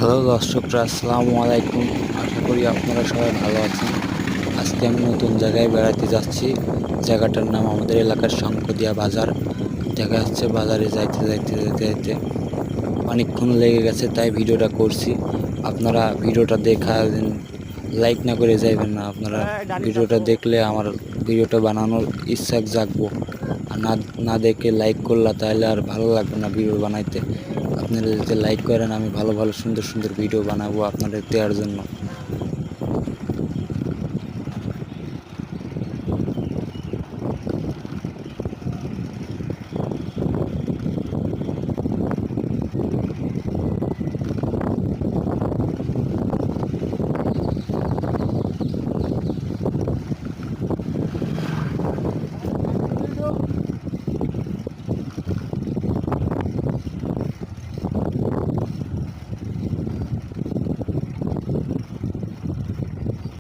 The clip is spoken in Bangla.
হ্যালো দর্শকরা, আসসালামু আলাইকুম। আশা করি আপনারা সবাই ভালো আছেন। আজকে আমি নতুন জায়গায় বেড়াতে যাচ্ছি। জায়গাটার নাম আমাদের এলাকার শঙ্কদিয়া বাজার। দেখা যাচ্ছে বাজারে যাইতে যাইতে যেতে যেতে অনেকক্ষণ লেগে গেছে, তাই ভিডিওটা করছি। আপনারা ভিডিওটা দেখা লাইক না করে যাইবেন না। আপনারা ভিডিওটা দেখলে আমার ভিডিওটা বানানোর ইচ্ছা জাগবো। আর না না দেখে লাইক করলা তাহলে আর ভালো লাগবে না ভিডিও বানাইতে। আপনারা যদি লাইক করেন আমি ভালো ভালো সুন্দর সুন্দর ভিডিও বানাবো আপনাদের দেওয়ার জন্য।